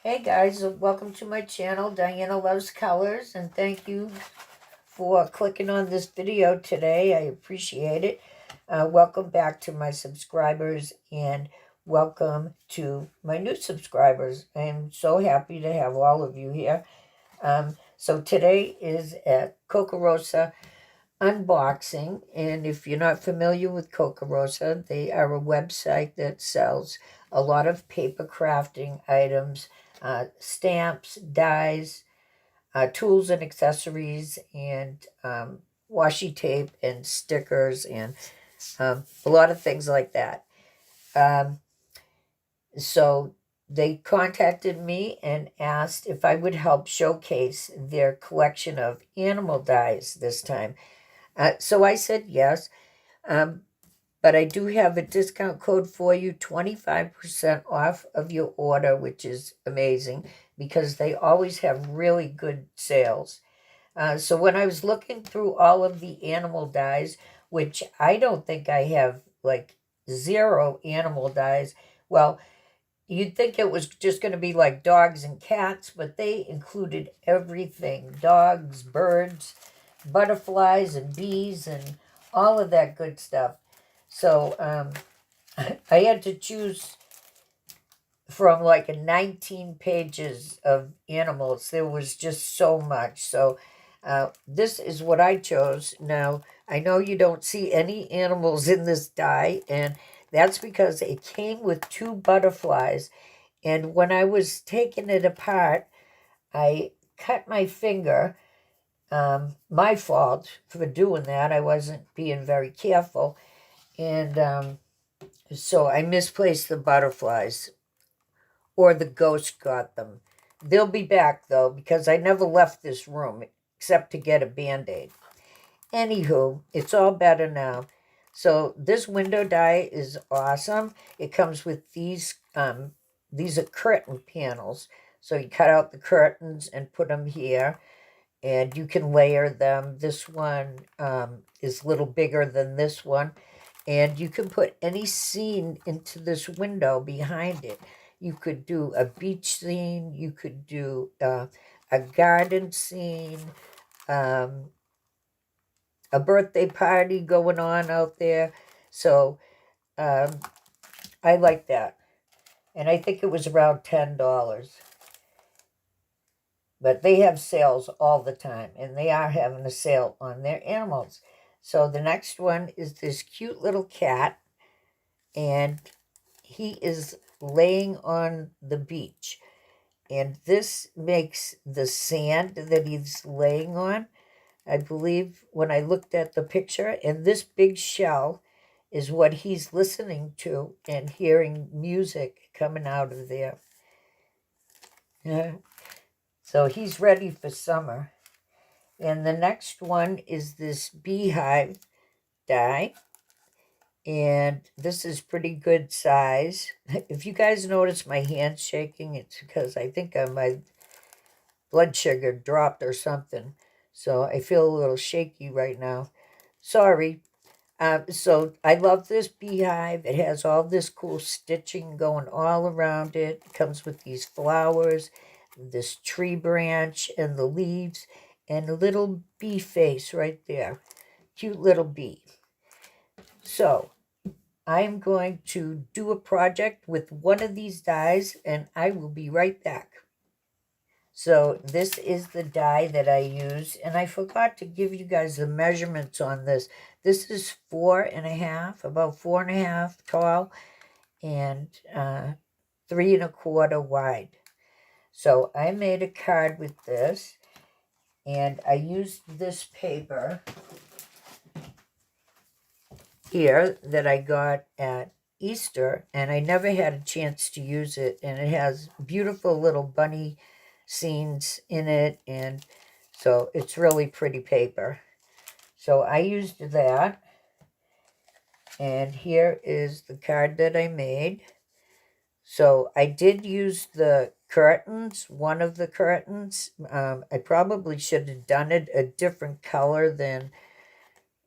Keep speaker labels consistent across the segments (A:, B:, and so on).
A: Hey guys, welcome to my channel, Diana Loves Colors, and thank you for clicking on this video today. I appreciate it. Welcome back to my subscribers and welcome to my new subscribers. I am so happy to have all of you here. So today is a Kokorosa unboxing, and if you're not familiar with Kokorosa, they are a website that sells a lot of paper crafting items, stamps, dies, tools and accessories, and washi tape and stickers, and a lot of things like that. Um, so they contacted me and asked if I would help showcase their collection of animal dies this time. So I said yes. Um, but I do have a discount code for you, 25% off of your order, which is amazing because they always have really good sales. So when I was looking through all of the animal dyes, which I don't think I have like zero animal dyes, well, you'd think it was just going to be like dogs and cats, but they included everything: dogs, birds, butterflies, and bees, and all of that good stuff. So I had to choose from like 19 pages of animals. There was just so much. So this is what I chose. Now, I know you don't see any animals in this die, and that's because it came with two butterflies. And when I was taking it apart, I cut my finger. My fault for doing that. I wasn't being very careful. And so I misplaced the butterflies, or the ghost got them. They'll be back, though, because I never left this room except to get a band aid. Anywho, it's all better now. So this window die is awesome. It comes with these are curtain panels. So you cut out the curtains and put them here, and you can layer them. This one is a little bigger than this one, and you can put any scene into this window behind it. You could do a beach scene, you could do a garden scene, um, a birthday party going on out there. So um, I like that. And I think it was around $10. But they have sales all the time, and they are having a sale on their animals. So the next one is this cute little cat, and he is laying on the beach. And this makes the sand that he's laying on, I believe, when I looked at the picture, and this big shell is what he's listening to and hearing music coming out of there. Yeah. So he's ready for summer. And the next one is this beehive die. And this is pretty good size. If you guys notice my hands shaking, it's because I think my blood sugar dropped or something. So I feel a little shaky right now. Sorry. So I love this beehive. It has all this cool stitching going all around it. It comes with these flowers, this tree branch, and the leaves, and a little bee face right there. Cute little bee. So I'm going to do a project with one of these dies, and I will be right back. So this is the die that I use, and I forgot to give you guys the measurements on this. This is 4.5, about 4.5 tall, and 3.25 wide. So I made a card with this, and I used this paper here that I got at Easter, and I never had a chance to use it, and it has beautiful little bunny scenes in it, and so it's really pretty paper. So I used that, and here is the card that I made. So I did use the curtains, one of the curtains. I probably should have done it a different color than,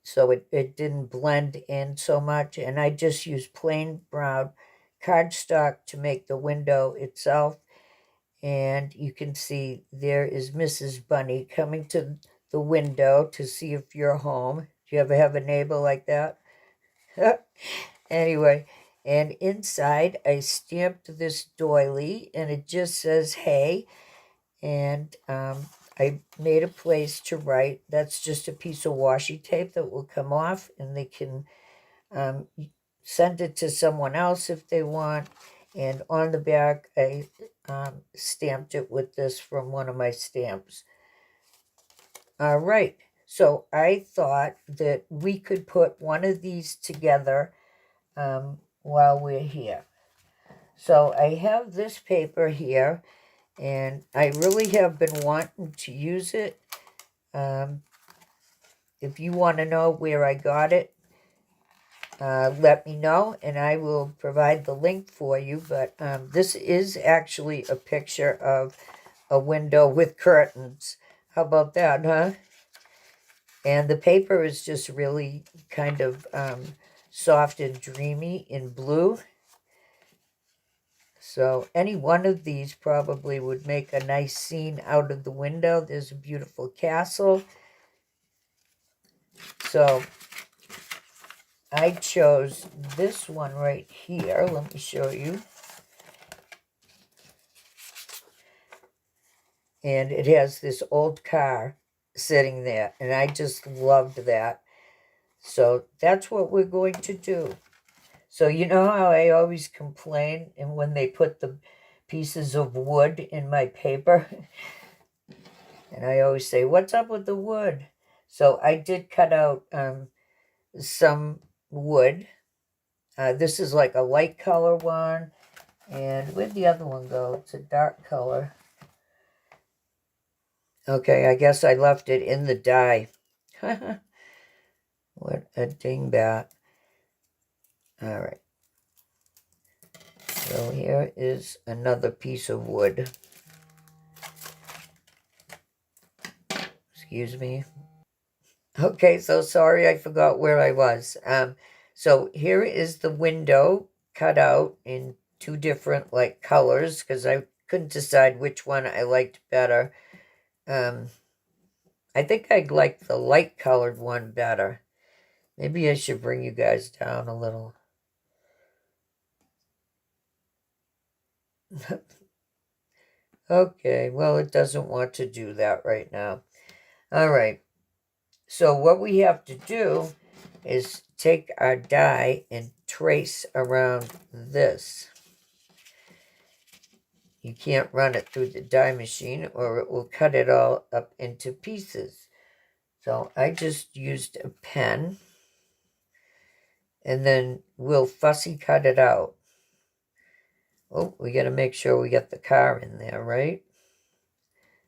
A: so it didn't blend in so much. And I just used plain brown cardstock to make the window itself. And you can see there is Mrs. Bunny coming to the window to see if you're home. Do you ever have a neighbor like that? Anyway, and inside I stamped this doily, and it just says, hey. And I made a place to write. That's just a piece of washi tape that will come off, and they can um, send it to someone else if they want. And on the back, I stamped it with this from one of my stamps. All right. So I thought that we could put one of these together while we're here. So I have this paper here, and I really have been wanting to use it. If you want to know where I got it, let me know, and I will provide the link for you. But this is actually a picture of a window with curtains. How about that, huh? And the paper is just really kind of soft and dreamy in blue. So any one of these probably would make a nice scene out of the window. There's a beautiful castle. So I chose this one right here. Let me show you. And it has this old car sitting there. And I just loved that. So that's what we're going to do. So you know how I always complain and when they put the pieces of wood in my paper? And I always say, what's up with the wood? So I did cut out some wood. This is like a light color one. And where'd the other one go? It's a dark color. Okay, I guess I left it in the dye. What a dingbat. All right. So here is another piece of wood. Excuse me. Okay, so sorry I forgot where I was. So here is the window cut out in two different like colors because I couldn't decide which one I liked better. I think I'd like the light colored one better. Maybe I should bring you guys down a little. Okay, well, it doesn't want to do that right now. All right. So what we have to do is take our die and trace around this. You can't run it through the die machine or it will cut it all up into pieces. So I just used a pen and then we'll fussy cut it out. Oh, we got to make sure we get the car in there, right?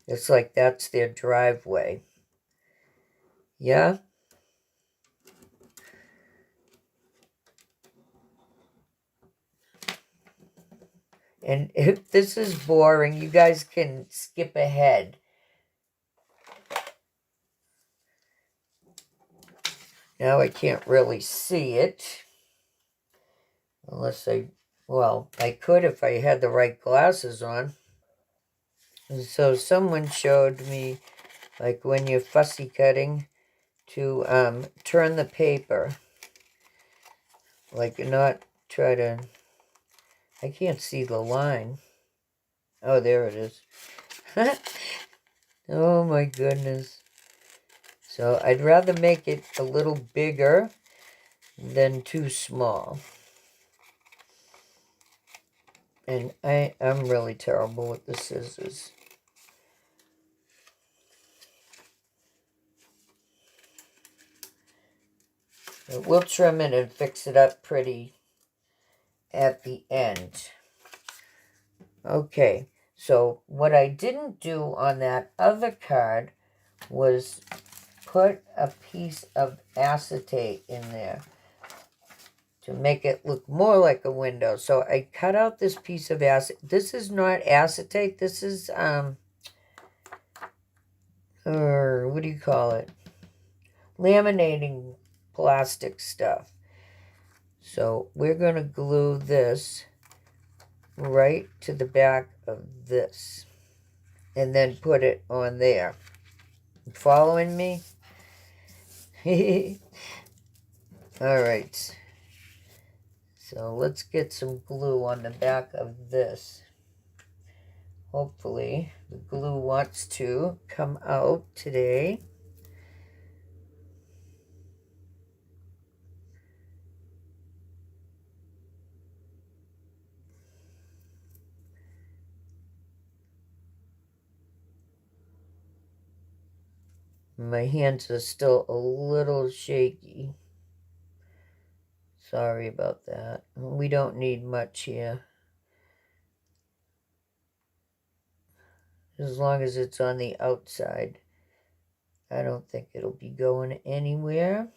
A: It's like that's their driveway. Yeah? And if this is boring, you guys can skip ahead. Now I can't really see it. Unless well, I could if I had the right glasses on. And so someone showed me, like when you're fussy cutting, to turn the paper. Like not try to... I can't see the line. Oh, there it is. Oh my goodness. So I'd rather make it a little bigger than too small. And I'm really terrible with the scissors. But we'll trim it and fix it up pretty at the end. Okay, so what I didn't do on that other card was put a piece of acetate in there to make it look more like a window. So I cut out this piece of acetate. This is not acetate. This is, what do you call it? Laminating plastic stuff. So we're going to glue this right to the back of this and then put it on there. Following me? All right. So let's get some glue on the back of this. Hopefully the glue wants to come out today. My hands are still a little shaky. Sorry about that. We don't need much here. As long as it's on the outside. I don't think it'll be going anywhere.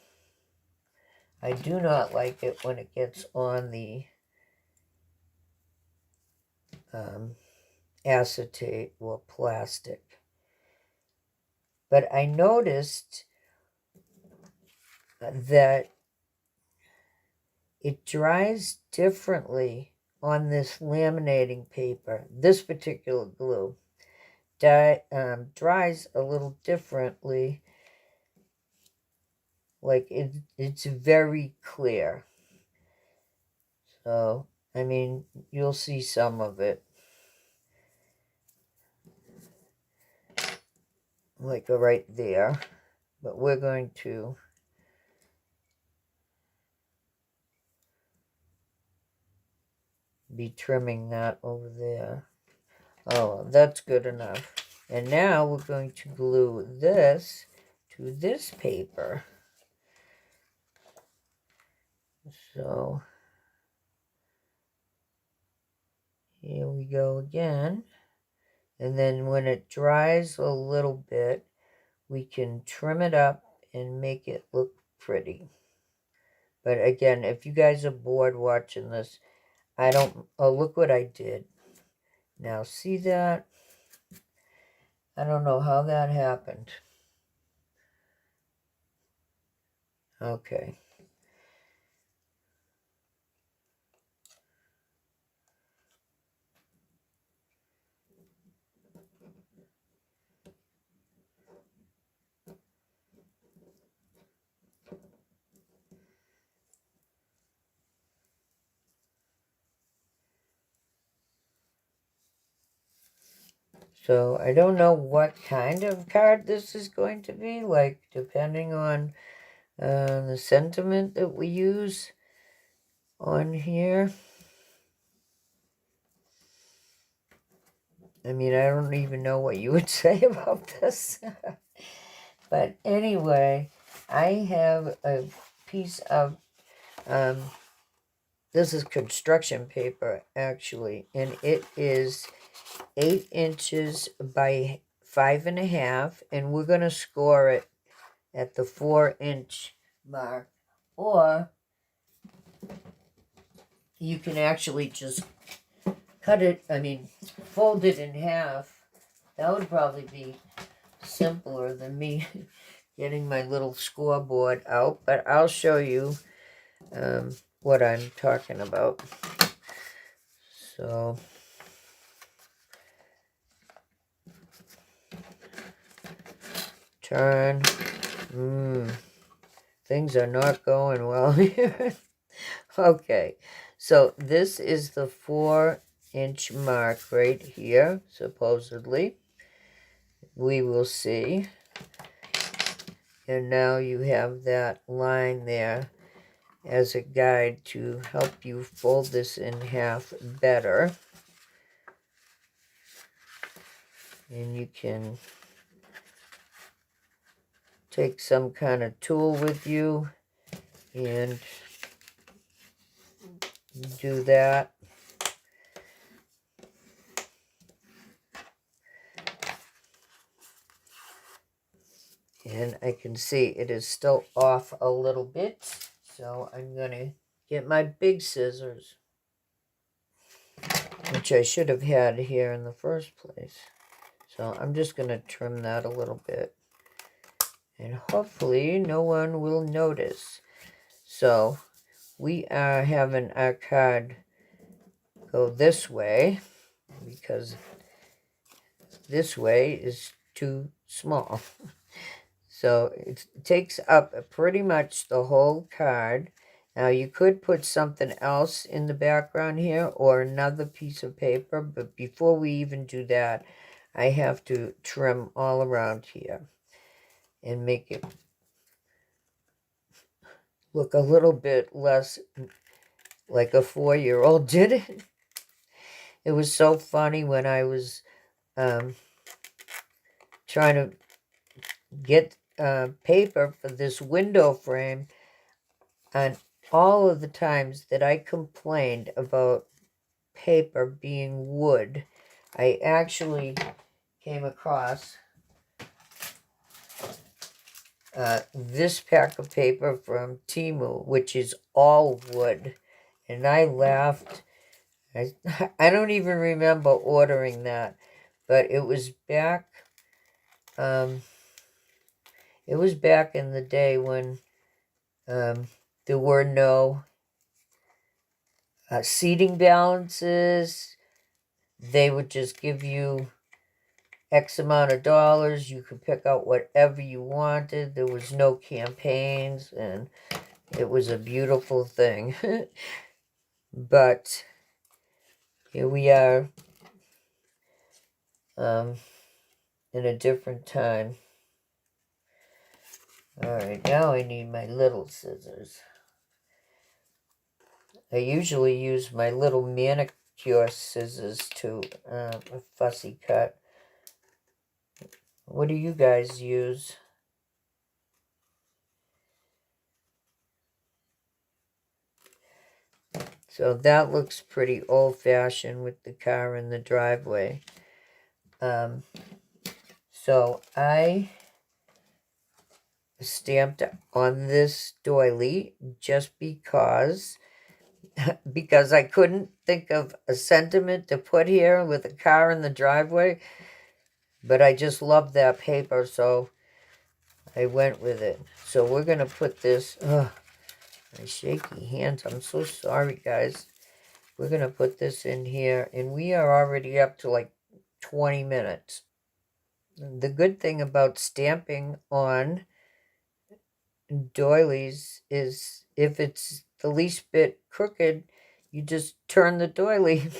A: I do not like it when it gets on the acetate or plastic. But I noticed that it dries differently on this laminating paper. This particular glue dries a little differently. Like it's very clear. So, I mean, you'll see some of it. Like right there. But we're going to be trimming that over there. Oh, that's good enough. And now we're going to glue this to this paper. So, here we go again. And then when it dries a little bit, we can trim it up and make it look pretty. But again, if you guys are bored watching this, oh, look what I did. Now, see that? I don't know how that happened. Okay. So I don't know what kind of card this is going to be, like depending on the sentiment that we use on here. I mean, I don't even know what you would say about this. But anyway, I have a piece of, this is construction paper actually, and it is 8 inches by 5.5, and we're going to score it at the 4-inch mark. Or you can actually just cut it, fold it in half. That would probably be simpler than me getting my little scoreboard out, but I'll show you what I'm talking about. So, turn. Things are not going well here. Okay, so this is the 4-inch mark right here, supposedly. We will see. And now you have that line there as a guide to help you fold this in half better. And you can take some kind of tool with you and do that. And I can see it is still off a little bit, so I'm going to get my big scissors, which I should have had here in the first place. So I'm just going to trim that a little bit, and hopefully no one will notice. So we are having our card go this way because this way is too small. So it takes up pretty much the whole card. Now you could put something else in the background here or another piece of paper, but before we even do that, I have to trim all around here and make it look a little bit less like a 4-year-old did it. It was so funny when I was trying to get paper for this window frame, and all of the times that I complained about paper being wood, I actually came across this pack of paper from Temu, which is all wood, and I laughed. I don't even remember ordering that, but it was back in the day when there were no seating balances. They would just give you X amount of dollars. You could pick out whatever you wanted. There was no campaigns, and it was a beautiful thing. But here we are in a different time. All right, now I need my little scissors. I usually use my little manicure scissors to a fussy cut. What do you guys use? So that looks pretty old-fashioned with the car in the driveway. So I stamped on this doily just because I couldn't think of a sentiment to put here with a car in the driveway, but I just love that paper, so I went with it. So we're going to put this, my shaky hands, I'm so sorry, guys. We're going to put this in here, and we are already up to like 20 minutes. The good thing about stamping on doilies is if it's the least bit crooked, you just turn the doily.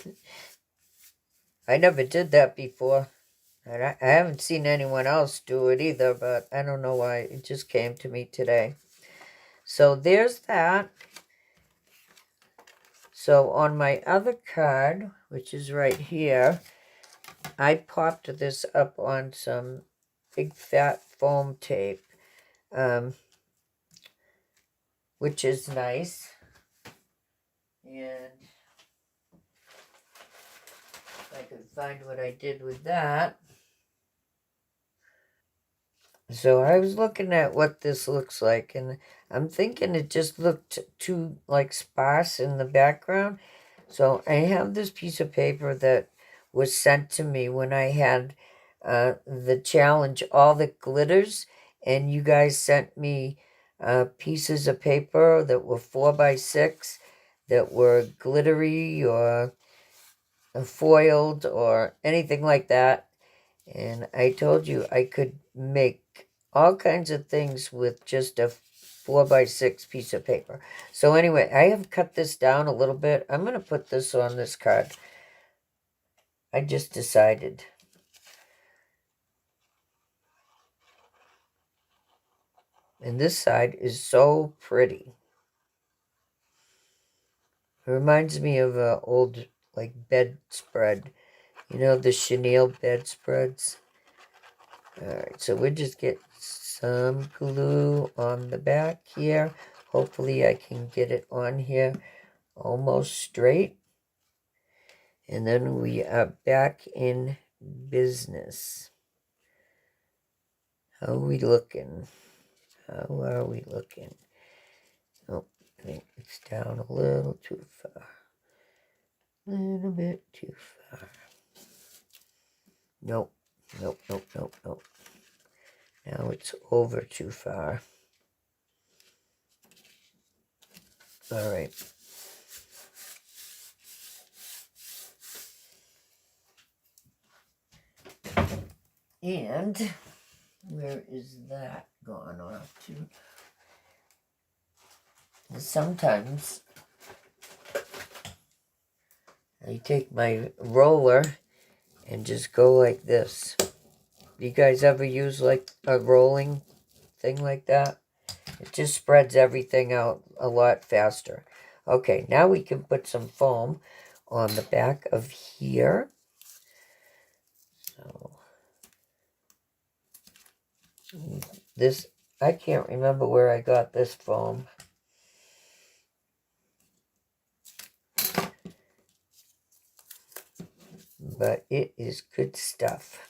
A: I never did that before. And I haven't seen anyone else do it either, but I don't know why. It just came to me today. So there's that. So on my other card, which is right here, I popped this up on some big fat foam tape, which is nice. And if I can find what I did with that. So I was looking at what this looks like, and I'm thinking it just looked too like sparse in the background. So I have this piece of paper that was sent to me when I had the challenge, All the Glitters, and you guys sent me pieces of paper that were 4x6 that were glittery or foiled or anything like that. And I told you I could make all kinds of things with just a 4x6 piece of paper. So anyway, I have cut this down a little bit. I'm going to put this on this card. I just decided. And this side is so pretty. It reminds me of an old like bedspread. You know, the chenille bedspreads. Alright, so we'll just get some glue on the back here. Hopefully I can get it on here almost straight. And then we are back in business. How are we looking? How are we looking? Oh, I think it's down a little too far. A little bit too far. Nope, nope, nope, nope, nope. Now it's over too far. All right. And where is that gone off to? Sometimes I take my roller and just go like this. You guys ever use like a rolling thing like that? It just spreads everything out a lot faster. Okay, now we can put some foam on the back of here. So this, I can't remember where I got this foam. But it is good stuff.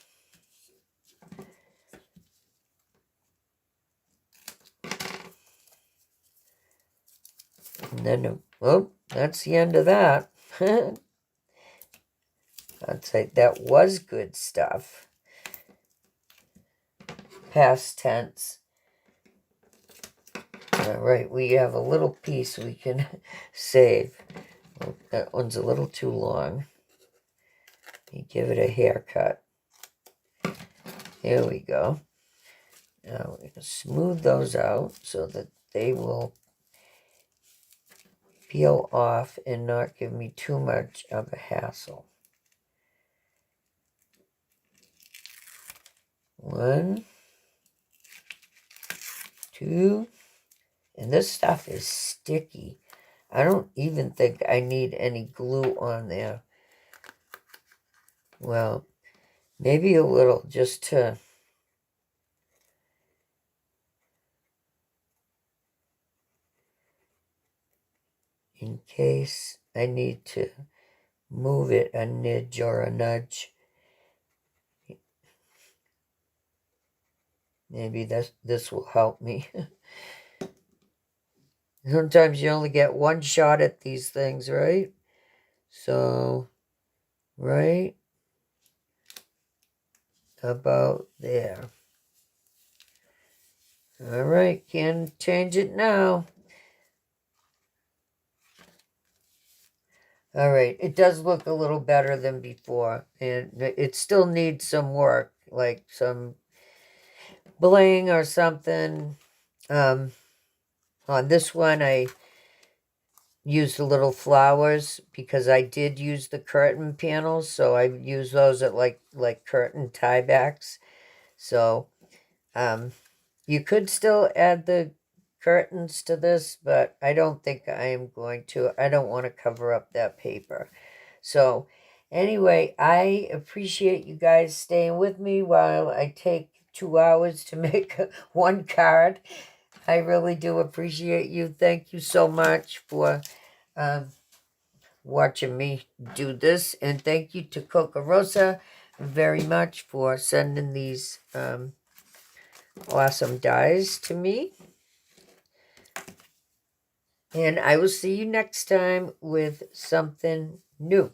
A: And then, oh, that's the end of that. I'd say that was good stuff. Past tense. All right, we have a little piece we can save. Oh, that one's a little too long. You give it a haircut. Here we go. Now we're going to smooth those out so that they will peel off and not give me too much of a hassle. 1, 2, and this stuff is sticky. I don't even think I need any glue on there. Well, maybe a little just to in case I need to move it a nudge or a nudge. Maybe this will help me. Sometimes you only get one shot at these things, right? So, right about there. All right, can change it now. All right, it does look a little better than before, and it still needs some work, like some bling or something. On this one, I used the little flowers because I did use the curtain panels, so I use those at like curtain tiebacks. So, you could still add the curtains to this, but I don't think I am going to. I don't want to cover up that paper. So, anyway, I appreciate you guys staying with me while I take 2 hours to make one card. I really do appreciate you. Thank you so much for watching me do this. And thank you to Kokorosa very much for sending these awesome dies to me. And I will see you next time with something new.